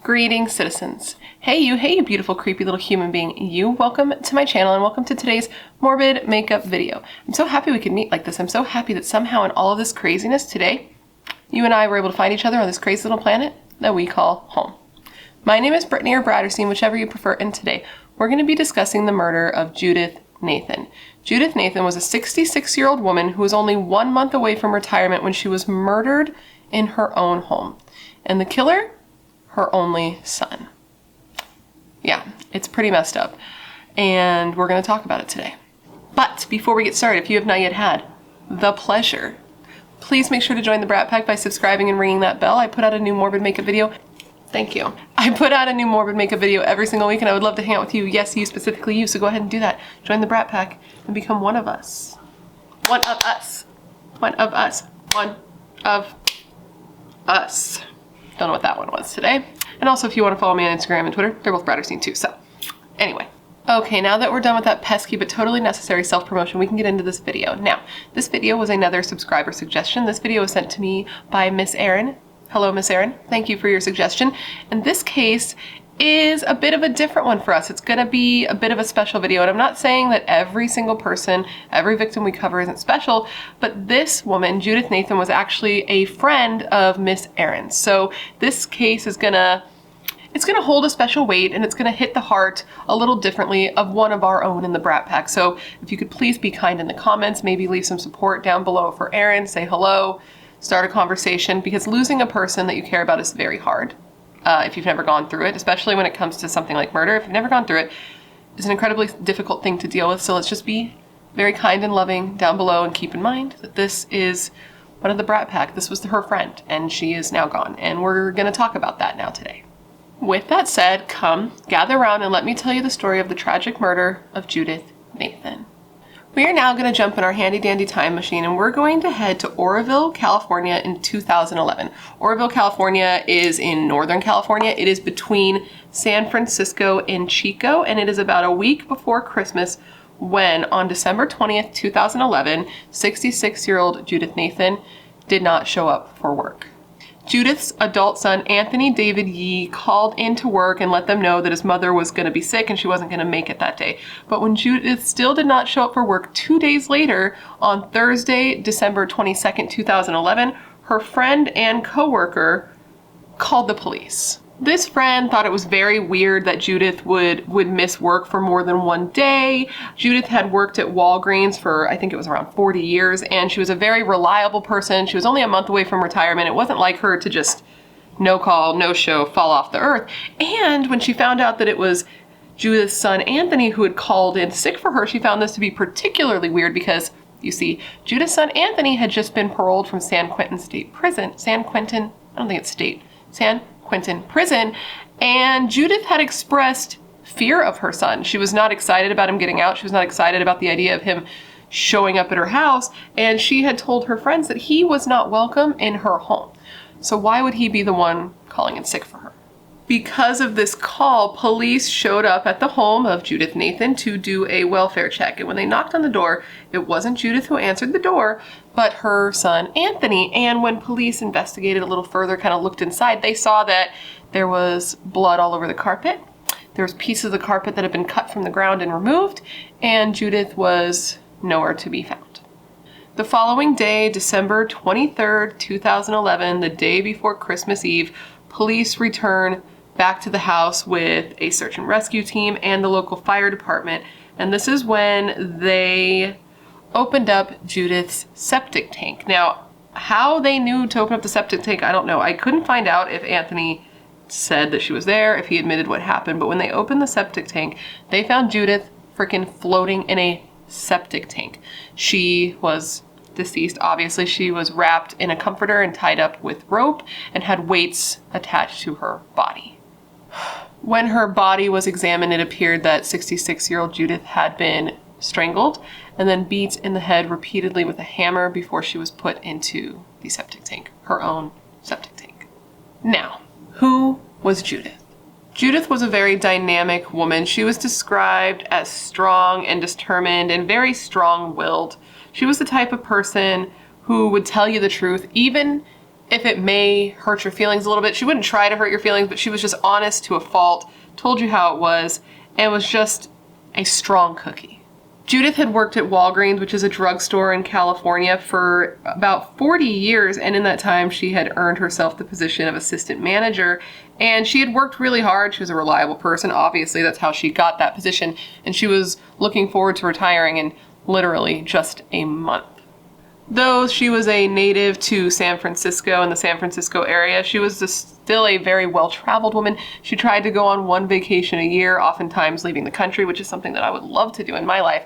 Greetings, citizens. Hey you beautiful creepy little human being. You, welcome to my channel and welcome to today's Morbid makeup video. I'm so happy we could meet like this. I'm so happy that somehow in all of this craziness today, you and I were able to find each other on this crazy little planet that we call home. My name is Brittany or Bratterstein, whichever you prefer, and today we're going to be discussing the murder of Judith Nathan. Judith Nathan was a 66-year-old woman who was only 1 month away from retirement when she was murdered in her own home. And the killer? Her only son. Yeah, it's pretty messed up. And we're going to talk about it today. But before we get started, if you have not yet had the pleasure, please make sure to join the Brat Pack by subscribing and ringing that bell. I put out a new Morbid makeup video. Thank you. I put out a new Morbid makeup video every single week and I would love to hang out with you. Yes, you, specifically you. So go ahead and do that. Join the Brat Pack and become one of us. One of us. One of us. One of us. Don't know what that one was today. And also if you want to follow me on Instagram and Twitter, they're both Bratterstein too. So anyway. Okay, now that we're done with that pesky but totally necessary self-promotion, we can get into this video. Now, this video was another subscriber suggestion. This video was sent to me by Miss Erin. Hello, Miss Erin. Thank you for your suggestion. And this case is a bit of a different one for us. It's gonna be a bit of a special video. And I'm not saying that every single person, every victim we cover isn't special, but this woman, Judith Nathan, was actually a friend of Miss Erin. So this case is it's gonna hold a special weight and it's gonna hit the heart a little differently of one of our own in the Brat Pack. So if you could please be kind in the comments, maybe leave some support down below for Erin, say hello, start a conversation, because losing a person that you care about is very hard. If you've never gone through it, especially when it comes to something like murder, if you've never gone through it, it's an incredibly difficult thing to deal with. So let's just be very kind and loving down below and keep in mind that this is one of the Brat Pack. This was her friend and she is now gone. And we're gonna talk about that now today. With that said, come, gather around and let me tell you the story of the tragic murder of Judith Nathan. We are now going to jump in our handy dandy time machine and we're going to head to Oroville, California in 2011. Oroville, California is in Northern California. It is between San Francisco and Chico, and it is about a week before Christmas when on December 20th, 2011, 66-year-old Judith Nathan did not show up for work. Judith's adult son, Anthony David Yee, called into work and let them know that his mother was going to be sick and she wasn't going to make it that day. But when Judith still did not show up for work 2 days later, on Thursday, December 22nd, 2011, her friend and co-worker called the police. This friend thought it was very weird that Judith would miss work for more than 1 day. Judith had worked at Walgreens for, I think it was around 40 years, and she was a very reliable person. She was only a month away from retirement. It wasn't like her to just no call, no show, fall off the earth. And when she found out that it was Judith's son, Anthony, who had called in sick for her, she found this to be particularly weird because, you see, Judith's son, Anthony, had just been paroled from San Quentin State Prison. San Quentin Prison, and Judith had expressed fear of her son. She was not excited about him getting out. She was not excited about the idea of him showing up at her house, and she had told her friends that he was not welcome in her home. So why would he be the one calling in sick for her? Because of this call, police showed up at the home of Judith Nathan to do a welfare check. And when they knocked on the door, it wasn't Judith who answered the door, but her son, Anthony. And when police investigated a little further, kind of looked inside, they saw that there was blood all over the carpet. There was pieces of the carpet that had been cut from the ground and removed, and Judith was nowhere to be found. The following day, December 23rd, 2011, the day before Christmas Eve, police returned back to the house with a search and rescue team and the local fire department. And this is when they opened up Judith's septic tank. Now, how they knew to open up the septic tank, I don't know. I couldn't find out if Anthony said that she was there, if he admitted what happened, but when they opened the septic tank, they found Judith freaking floating in a septic tank. She was deceased, obviously. She was wrapped in a comforter and tied up with rope and had weights attached to her body. When her body was examined, it appeared that 66-year-old Judith had been strangled and then beat in the head repeatedly with a hammer before she was put into the septic tank, her own septic tank. Now, who was Judith? Judith was a very dynamic woman. She was described as strong and determined and very strong-willed. She was the type of person who would tell you the truth even if it may hurt your feelings a little bit. She wouldn't try to hurt your feelings, but she was just honest to a fault, told you how it was, and was just a strong cookie. Judith had worked at Walgreens, which is a drugstore in California, for about 40 years, and in that time she had earned herself the position of assistant manager, and she had worked really hard. She was a reliable person, obviously, that's how she got that position, and she was looking forward to retiring in literally just a month. Though she was a native to San Francisco and the San Francisco area, she was still a very well-traveled woman. She tried to go on one vacation a year, oftentimes leaving the country, which is something that I would love to do in my life.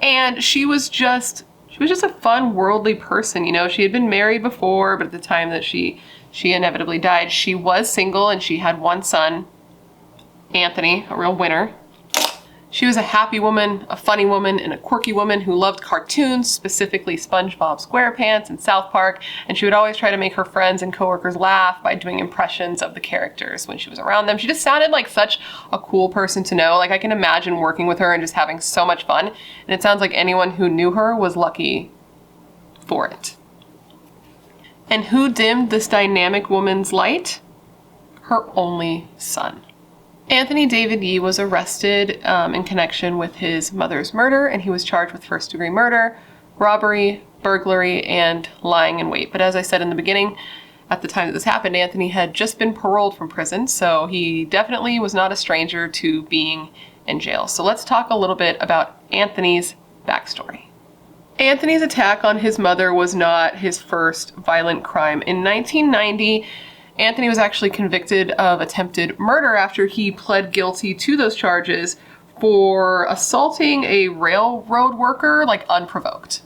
And she was just a fun, worldly person. You know, she had been married before, but at the time that she inevitably died, she was single and she had one son, Anthony, a real winner. She was a happy woman, a funny woman, and a quirky woman who loved cartoons, specifically SpongeBob SquarePants and South Park, and she would always try to make her friends and coworkers laugh by doing impressions of the characters when she was around them. She just sounded like such a cool person to know. Like, I can imagine working with her and just having so much fun, and it sounds like anyone who knew her was lucky for it. And who dimmed this dynamic woman's light? Her only son. Anthony David Yee was arrested in connection with his mother's murder, and he was charged with first-degree murder, robbery, burglary, and lying in wait. But as I said in the beginning, at the time that this happened, Anthony had just been paroled from prison, so he definitely was not a stranger to being in jail. So let's talk a little bit about Anthony's backstory. Anthony's attack on his mother was not his first violent crime. In 1990, Anthony was actually convicted of attempted murder after he pled guilty to those charges for assaulting a railroad worker, like, unprovoked.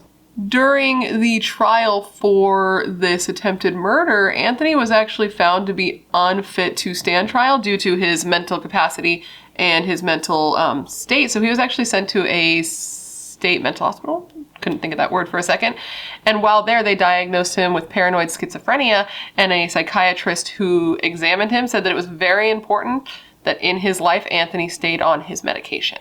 During the trial for this attempted murder, Anthony was actually found to be unfit to stand trial due to his mental capacity and his mental state. So he was actually sent to a state mental hospital. Couldn't think of that word for a second. And while there, they diagnosed him with paranoid schizophrenia, and a psychiatrist who examined him said that it was very important that in his life, Anthony stayed on his medication.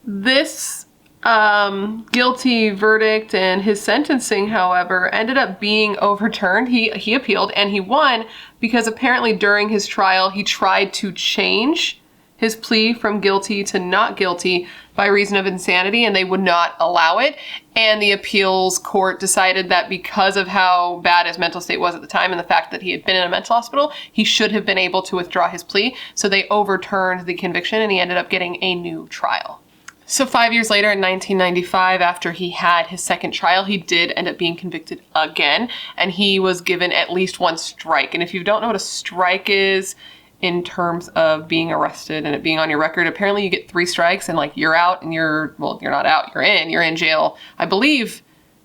This guilty verdict and his sentencing, however, ended up being overturned. He appealed and he won because apparently during his trial, he tried to change his plea from guilty to not guilty by reason of insanity, and they would not allow it. And the appeals court decided that because of how bad his mental state was at the time and the fact that he had been in a mental hospital, he should have been able to withdraw his plea. So they overturned the conviction and he ended up getting a new trial. So 5 years later, in 1995, after he had his second trial, he did end up being convicted again, and he was given at least one strike. And if you don't know what a strike is, in terms of being arrested and it being on your record, apparently you get 3 strikes and, like, you're out and you're not out, you're in jail, I believe,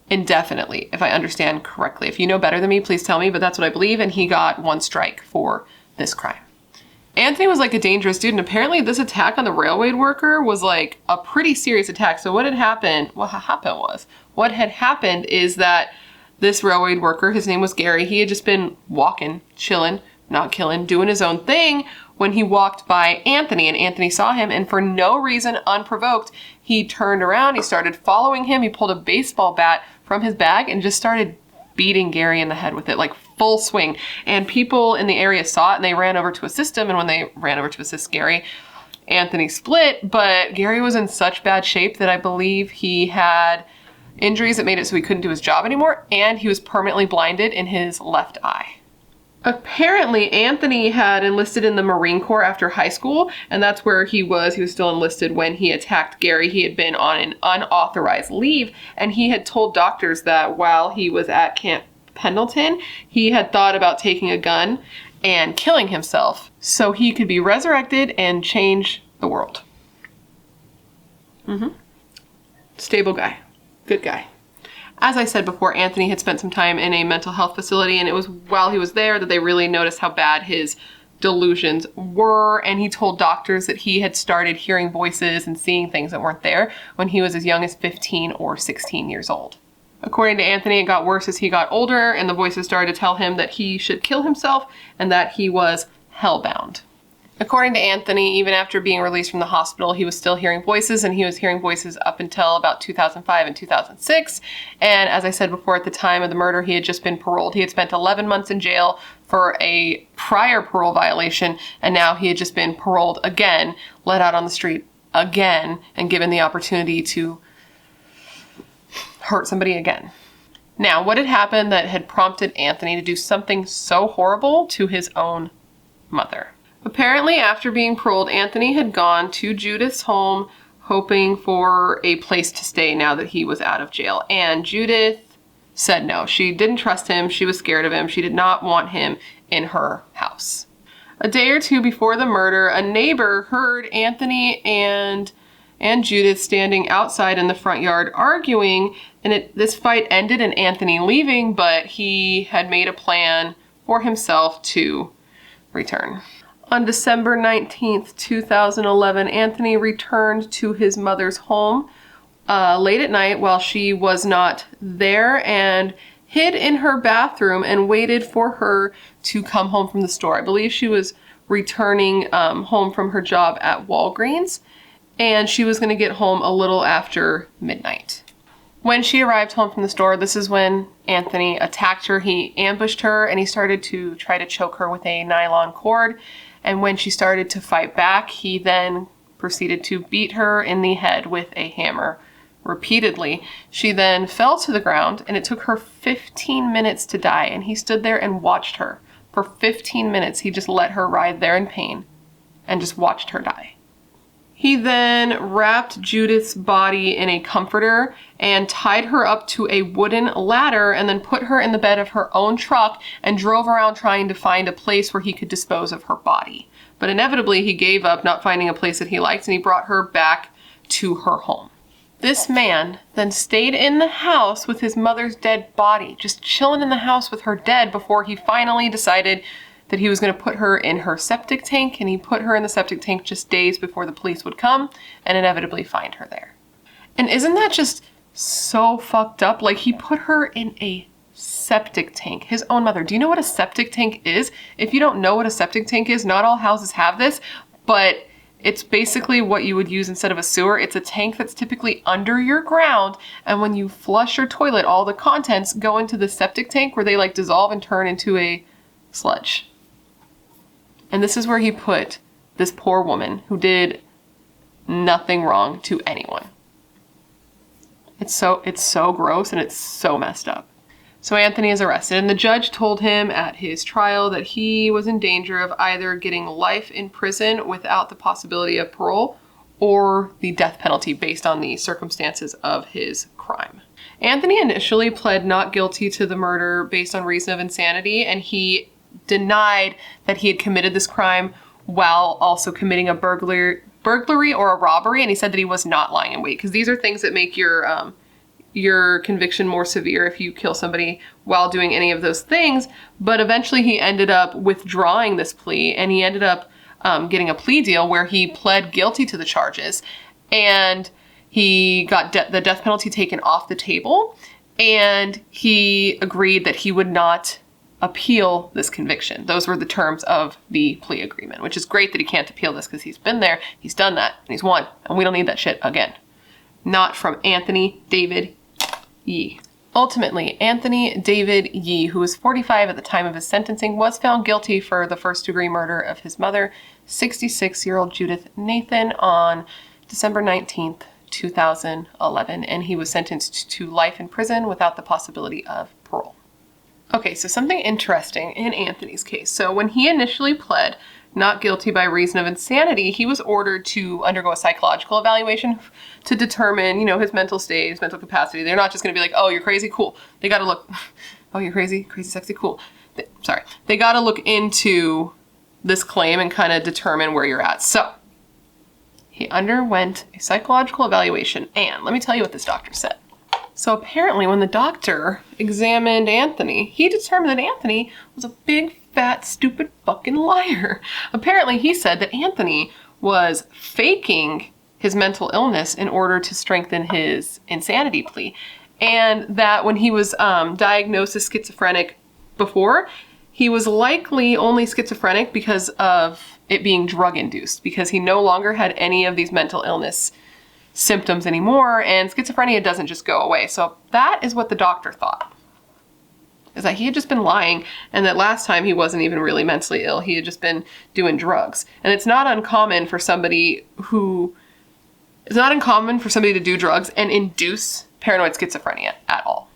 indefinitely, if I understand correctly. If you know better than me, please tell me, but that's what I believe, and he got 1 strike for this crime. Anthony was, like, a dangerous dude, and apparently this attack on the railway worker was, like, a pretty serious attack. So what had happened is that this railway worker, his name was Gary, he had just been walking, chilling, not killing, doing his own thing when he walked by Anthony, and Anthony saw him, and for no reason, unprovoked, he turned around, he started following him, he pulled a baseball bat from his bag and just started beating Gary in the head with it, like full swing. And people in the area saw it and they ran over to assist him, and when they ran over to assist Gary, Anthony split, but Gary was in such bad shape that I believe he had injuries that made it so he couldn't do his job anymore, and he was permanently blinded in his left eye. Apparently, Anthony had enlisted in the Marine Corps after high school, and that's where he was. He was still enlisted when he attacked Gary. He had been on an unauthorized leave, and he had told doctors that while he was at Camp Pendleton, he had thought about taking a gun and killing himself so he could be resurrected and change the world. Stable guy. Good guy. As I said before, Anthony had spent some time in a mental health facility, and it was while he was there that they really noticed how bad his delusions were, and he told doctors that he had started hearing voices and seeing things that weren't there when he was as young as 15 or 16 years old. According to Anthony, it got worse as he got older, and the voices started to tell him that he should kill himself and that he was hellbound. According to Anthony, even after being released from the hospital, he was still hearing voices, and he was hearing voices up until about 2005 and 2006. And as I said before, at the time of the murder, he had just been paroled. He had spent 11 months in jail for a prior parole violation, and now he had just been paroled again, let out on the street again, and given the opportunity to hurt somebody again. Now, what had happened that had prompted Anthony to do something so horrible to his own mother? Apparently, after being paroled, Anthony had gone to Judith's home hoping for a place to stay now that he was out of jail. And Judith said no. She didn't trust him. She was scared of him. She did not want him in her house. A day or two before the murder, a neighbor heard Anthony and Judith standing outside in the front yard arguing, and this fight ended in Anthony leaving, but he had made a plan for himself to return. On December 19th, 2011, Anthony returned to his mother's home late at night while she was not there, and hid in her bathroom and waited for her to come home from the store. I believe she was returning home from her job at Walgreens, and she was going to get home a little after midnight. When she arrived home from the store, this is when Anthony attacked her. He ambushed her, and he started to try to choke her with a nylon cord. And when she started to fight back, he then proceeded to beat her in the head with a hammer repeatedly. She then fell to the ground, and it took her 15 minutes to die. And he stood there and watched her. For 15 minutes, he just let her writhe there in pain and just watched her die. He then wrapped Judith's body in a comforter and tied her up to a wooden ladder, and then put her in the bed of her own truck and drove around trying to find a place where he could dispose of her body. But inevitably, he gave up, not finding a place that he liked, and he brought her back to her home. This man then stayed in the house with his mother's dead body, just chilling in the house with her dead, before he finally decided that he was going to put her in her septic tank, and he put her in the septic tank just days before the police would come and inevitably find her there. And isn't that just so fucked up? Like, he put her in a septic tank, his own mother. Do you know what a septic tank is? If you don't know what a septic tank is, not all houses have this, but it's basically what you would use instead of a sewer. It's a tank that's typically under your ground, and when you flush your toilet, all the contents go into the septic tank where they like dissolve and turn into a sludge. And this is where he put this poor woman who did nothing wrong to anyone. It's so gross, and it's so messed up. So Anthony is arrested, and the judge told him at his trial that he was in danger of either getting life in prison without the possibility of parole, or the death penalty based on the circumstances of his crime. Anthony initially pled not guilty to the murder based on reason of insanity, and he denied that he had committed this crime while also committing a burglary or a robbery, and he said that he was not lying in wait, because these are things that make your conviction more severe if you kill somebody while doing any of those things. But eventually he ended up withdrawing this plea, and he ended up getting a plea deal where he pled guilty to the charges, and he got the death penalty taken off the table, and he agreed that he would not appeal this conviction. Those were the terms of the plea agreement, which is great that he can't appeal this, because he's been there, he's done that, and he's won, and we don't need that shit again. Not from Anthony David Yee. Ultimately, Anthony David Yee, who was 45 at the time of his sentencing, was found guilty for the first-degree murder of his mother, 66-year-old Judith Nathan, on December 19th, 2011, and he was sentenced to life in prison without the possibility of parole. Okay, so something interesting in Anthony's case. So when he initially pled not guilty by reason of insanity, he was ordered to undergo a psychological evaluation to determine, his mental state, his mental capacity. They're not just going to be like, oh, you're crazy, cool. They got to look, oh, you're crazy, sexy, cool. They got to look into this claim and kind of determine where you're at. So he underwent a psychological evaluation, and let me tell you what this doctor said. So apparently when the doctor examined Anthony, he determined that Anthony was a big, fat, stupid fucking liar. Apparently he said that Anthony was faking his mental illness in order to strengthen his insanity plea. And that when he was diagnosed as schizophrenic before, he was likely only schizophrenic because of it being drug-induced because he no longer had any of these mental illness symptoms anymore, and schizophrenia doesn't just go away. So that is what the doctor thought, is that he had just been lying, and that last time he wasn't even really mentally ill. He had just been doing drugs. And it's not uncommon for somebody to do drugs and induce paranoid schizophrenia at all.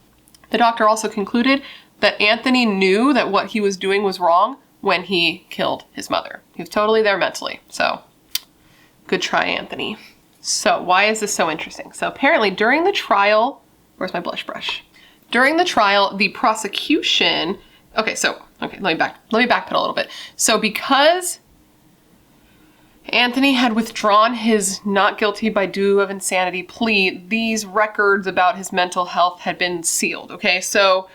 The doctor also concluded that Anthony knew that what he was doing was wrong when he killed his mother. He was totally there mentally. So good try, Anthony. So why is this so interesting? So apparently during the trial, where's my blush brush? During the trial, the prosecution, let me backpedal a little bit. So because Anthony had withdrawn his not guilty by due of insanity plea, these records about his mental health had been sealed, okay? So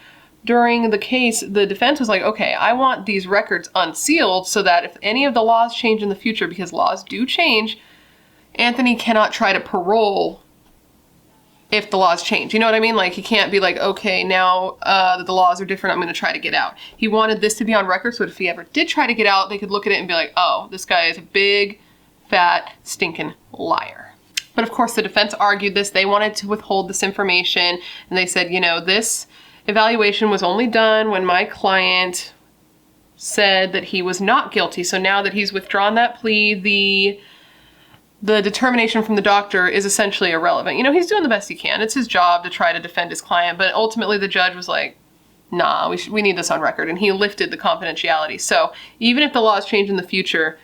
during the case, the defense was like, okay, I want these records unsealed so that if any of the laws change in the future, because laws do change, Anthony cannot try to parole if the laws change. You know what I mean? Like, he can't be like, okay, now that the laws are different, I'm going to try to get out. He wanted this to be on record so if he ever did try to get out, they could look at it and be like, oh, this guy is a big, fat, stinking liar. But of course, the defense argued this. They wanted to withhold this information, and they said, you know, this evaluation was only done when my client said that he was not guilty. So now that he's withdrawn that plea, the determination from the doctor is essentially irrelevant. You know, he's doing the best he can. It's his job to try to defend his client, but ultimately the judge was like, nah, we need this on record, and he lifted the confidentiality. So even if the laws change in the future,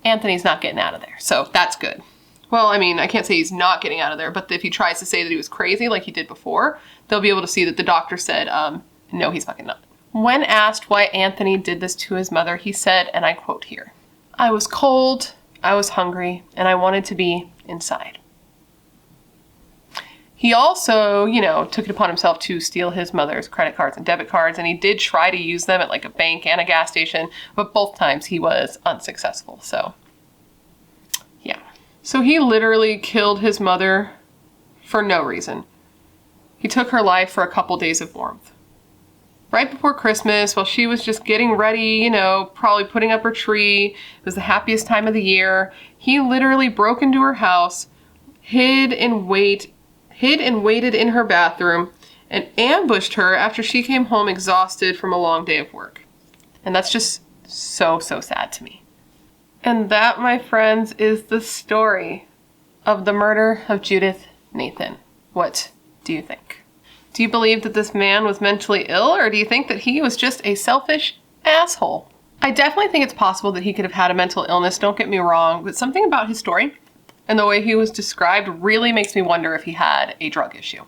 Anthony's not getting out of there. So that's good. Well, I mean, I can't say he's not getting out of there, but if he tries to say that he was crazy like he did before, they'll be able to see that the doctor said, no, he's fucking not. When asked why Anthony did this to his mother, he said, and I quote here, "I was cold, I was hungry, and I wanted to be inside." He also, you know, took it upon himself to steal his mother's credit cards and debit cards, and he did try to use them at like a bank and a gas station, but both times he was unsuccessful. So, yeah. So he literally killed his mother for no reason. He took her life for a couple days of warmth. Right before Christmas, while she was just getting ready, you know, probably putting up her tree, it was the happiest time of the year, he literally broke into her house, hid and waited in her bathroom, and ambushed her after she came home exhausted from a long day of work. And that's just so, so sad to me. And that, my friends, is the story of the murder of Judith Nathan. What do you think? Do you believe that this man was mentally ill, or do you think that he was just a selfish asshole? I definitely think it's possible that he could have had a mental illness, don't get me wrong, but something about his story and the way he was described really makes me wonder if he had a drug issue.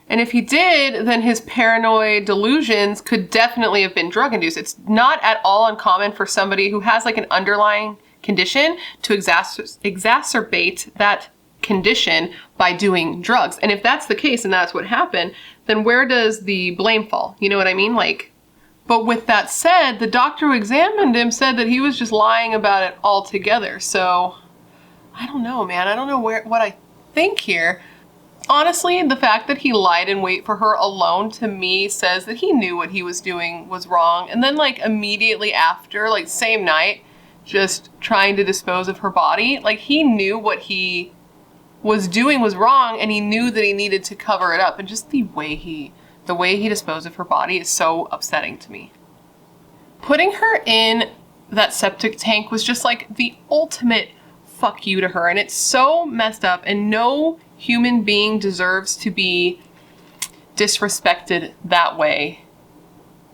And if he did, then his paranoid delusions could definitely have been drug-induced. It's not at all uncommon for somebody who has like an underlying condition to exacerbate that condition by doing drugs. And if that's the case and that's what happened, then where does the blame fall? You know what I mean? Like, but with that said, the doctor who examined him said that he was just lying about it altogether. So I don't know, man. I don't know what I think here. Honestly, the fact that he lied in wait for her alone to me says that he knew what he was doing was wrong. And then like immediately after, like same night, just trying to dispose of her body. Like he knew what he was doing was wrong, and he knew that he needed to cover it up. And just the way he disposed of her body is so upsetting to me. Putting her in that septic tank was just like the ultimate fuck you to her, and it's so messed up, and no human being deserves to be disrespected that way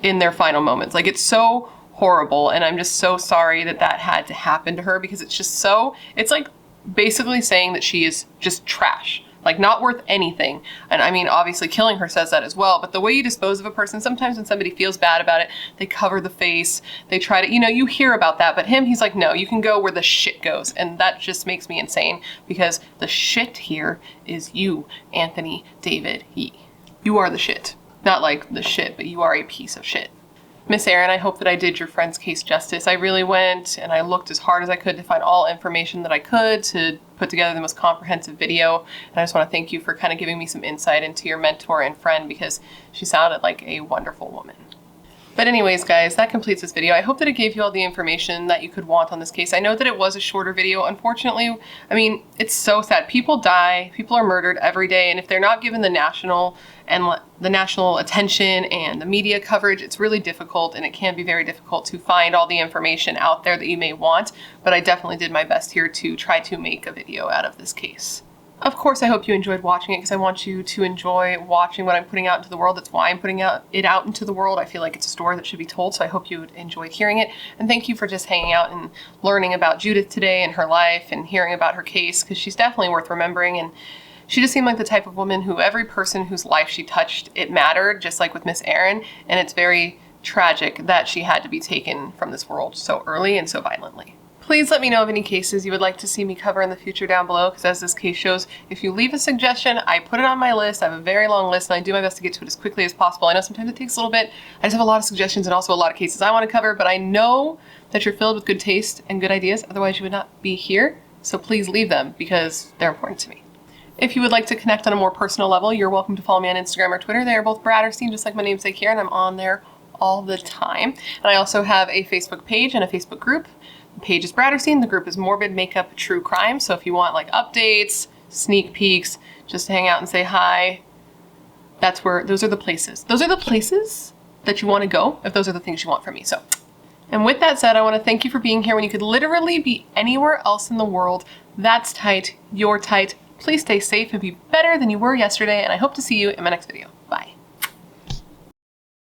in their final moments. Like, it's so horrible, and I'm just so sorry that that had to happen to her, because it's just so, it's like basically saying that she is just trash, like not worth anything. And I mean, obviously killing her says that as well, but the way you dispose of a person, sometimes when somebody feels bad about it, they cover the face, they try to, you know, you hear about that, but him, he's like, no, you can go where the shit goes. And that just makes me insane, because the shit here is you, Anthony David Yee. You are the shit. Not like the shit, but you are a piece of shit. Miss Erin, I hope that I did your friend's case justice. I really went and I looked as hard as I could to find all information that I could to put together the most comprehensive video. And I just want to thank you for kind of giving me some insight into your mentor and friend, because she sounded like a wonderful woman. But anyways, guys, that completes this video. I hope that it gave you all the information that you could want on this case. I know that it was a shorter video. Unfortunately, I mean, it's so sad. People die, people are murdered every day, and if they're not given the national attention and the media coverage, it's really difficult, and it can be very difficult to find all the information out there that you may want. But I definitely did my best here to try to make a video out of this case. Of course, I hope you enjoyed watching it because I want you to enjoy watching what I'm putting out into the world. That's why I'm putting it out into the world. I feel like it's a story that should be told, so I hope you would enjoy hearing it. And thank you for just hanging out and learning about Judith today and her life and hearing about her case, because she's definitely worth remembering. And she just seemed like the type of woman who every person whose life she touched, it mattered, just like with Miss Erin. And it's very tragic that she had to be taken from this world so early and so violently. Please let me know of any cases you would like to see me cover in the future down below, because as this case shows, if you leave a suggestion, I put it on my list. I have a very long list, and I do my best to get to it as quickly as possible. I know sometimes it takes a little bit. I just have a lot of suggestions and also a lot of cases I want to cover, but I know that you're filled with good taste and good ideas, otherwise you would not be here. So please leave them, because they're important to me. If you would like to connect on a more personal level, you're welcome to follow me on Instagram or Twitter. They are both BRATTERSTEIN, just like my namesake here, and I'm on there all the time. And I also have a Facebook page and a Facebook group. The page is BRATTERSTEIN, the group is Morbid Makeup True Crime. So if you want like updates, sneak peeks, just to hang out and say hi, those are the places. Those are the places that you want to go if those are the things you want from me. So, and with that said, I want to thank you for being here when you could literally be anywhere else in the world. That's tight, you're tight. Please stay safe and be better than you were yesterday, and I hope to see you in my next video.